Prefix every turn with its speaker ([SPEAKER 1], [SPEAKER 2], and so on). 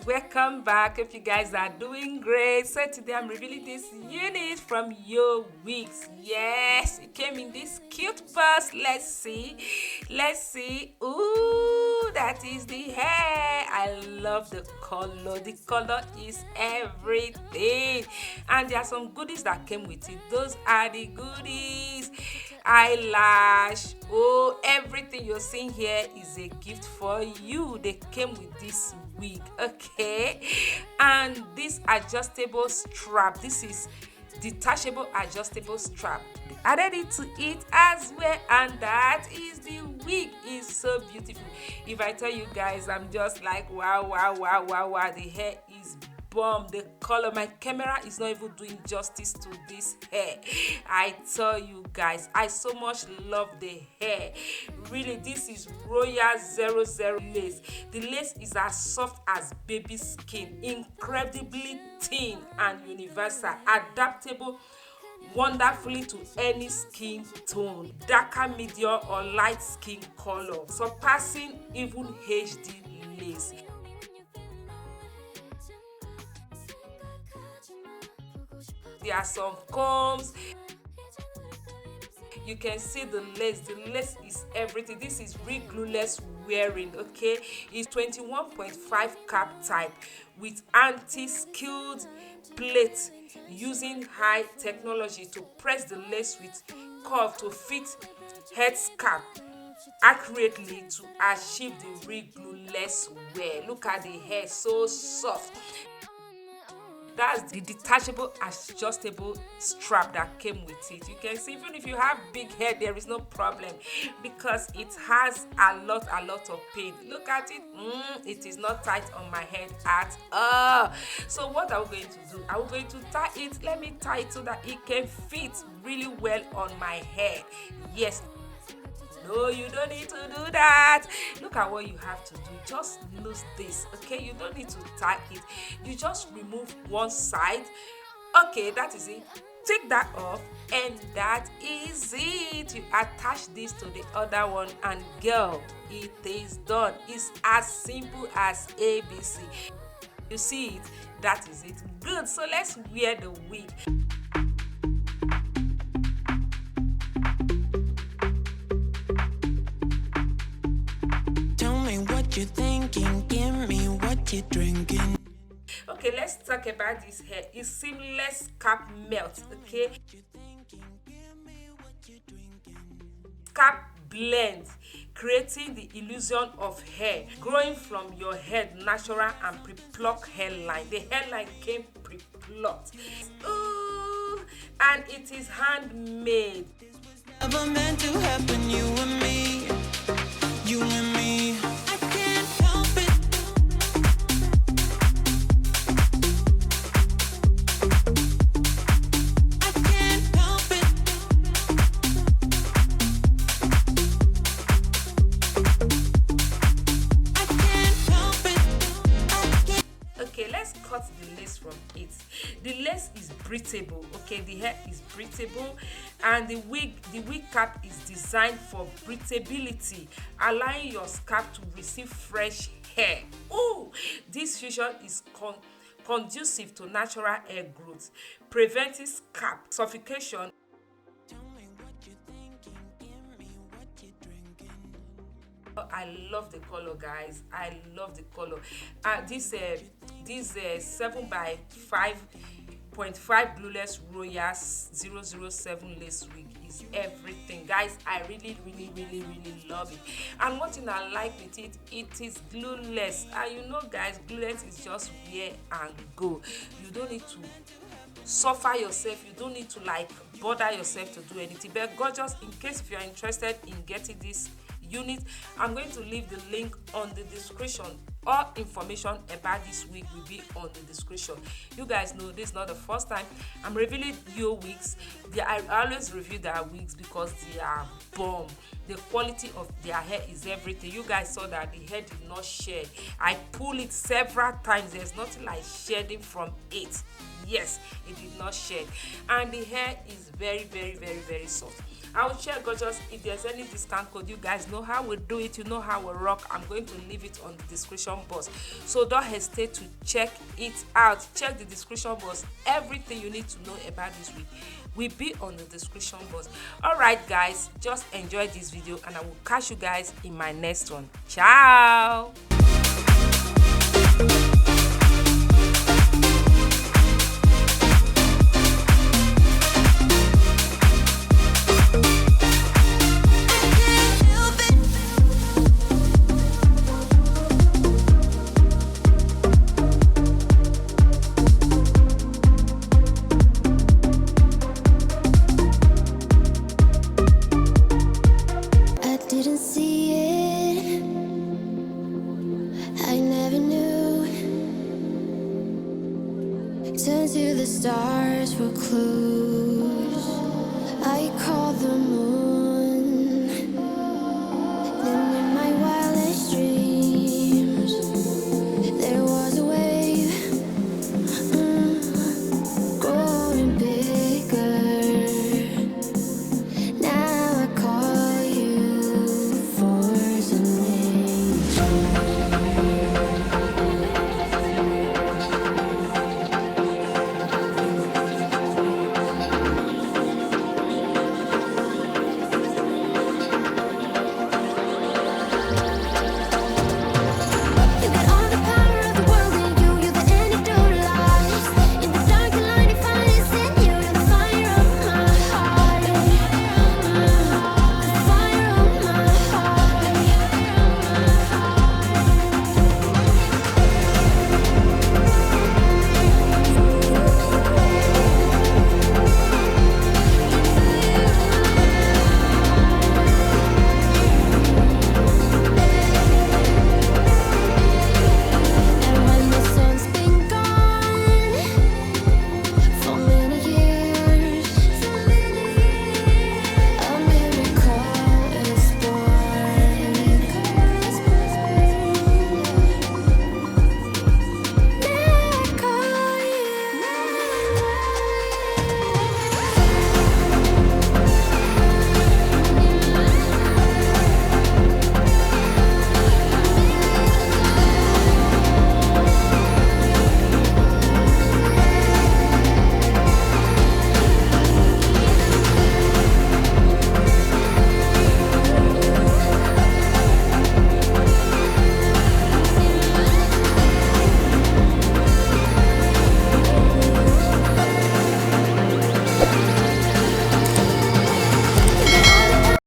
[SPEAKER 1] Welcome back. If you guys are doing great, so today I'm revealing this unit from Yoowigs. Yes, it came in this cute box. Let's see. Ooh, that is the hair. I love the color. The color is everything, and there are some goodies that came with it. Those are the goodies. Eyelash, everything you're seeing here is a gift for you. They came with this wig, okay, and this adjustable strap. This is detachable adjustable strap. They added it to it as well, and that is the wig. Is so beautiful. If I tell you guys, I'm just like wow. The hair is bomb. The color, my camera is not even doing justice to this hair. I tell you guys, I so much love the hair. Really, this is Royal 00 lace. The lace is as soft as baby skin, incredibly thin and universal, adaptable wonderfully to any skin tone, darker, medium or light skin color, surpassing even HD lace. There are some combs. You can see the lace. The lace is everything. This is glueless wearing, okay? It's 21.5 cap type with anti-skilled plate using high technology to press the lace with curve to fit head scarf accurately to achieve the glueless wear. Look at the hair, so soft. That's the detachable adjustable strap that came with it. You can see even if you have big hair, there is no problem because it has a lot of pain. Look at it. It is not tight on my head at all. So what are we going to do? Are we going to tie it? Let me tie it so that it can fit really well on my head. Yes. No, you don't need to do that. Look at what you have to do. Just lose this, okay? You don't need to tie it. You just remove one side. Okay, that is it. Take that off, and that is it. You attach this to the other one, and girl, it is done. It's as simple as ABC. You see it? That is it. Good. So let's wear the wig.
[SPEAKER 2] You're thinking, give me what you're drinking.
[SPEAKER 1] Okay, let's talk about this hair. It's seamless cap melt, okay? Cap blend, creating the illusion of hair growing from your head, natural and pre-plucked hairline. The hairline came pre-plucked. Ooh, and it is handmade.
[SPEAKER 2] Never meant to happen, you and me, you and me.
[SPEAKER 1] Cut the lace from it. The lace is breathable, okay? The hair is breathable, and the wig cap is designed for breathability, allowing your scalp to receive fresh hair. Ooh, this fusion is conducive to natural hair growth, preventing scalp suffocation. I love the color, guys. I love the color. This 7x5.5 Glueless Royal 007 lace wig is everything, guys. I really love it. And one thing I like with it, it is glueless. And you know, guys, glueless is just wear and go. You don't need to suffer yourself. You don't need to like bother yourself to do anything. But gorgeous, in case if you're interested in getting this unit, I'm going to leave the link on the description. All information about this wig will be on the description. You guys know this is not the first time I'm revealing Yoowigs. I always review their wigs because they are bomb. The quality of their hair is everything. You guys saw that the hair did not shed. I pulled it several times. There's nothing like shedding from it. Yes, it did not shed, and the hair is very soft. I will share, gorgeous, if there's any discount code. You guys know how we do it, you know how we rock. I'm going to leave it on the description box, so don't hesitate to check it out. Check the description box. Everything you need to know about this wig will be on the description box. All right guys, just enjoy this video and I will catch you guys in my next one. Ciao.
[SPEAKER 2] Didn't see it, I never knew. Turn to the stars for clues.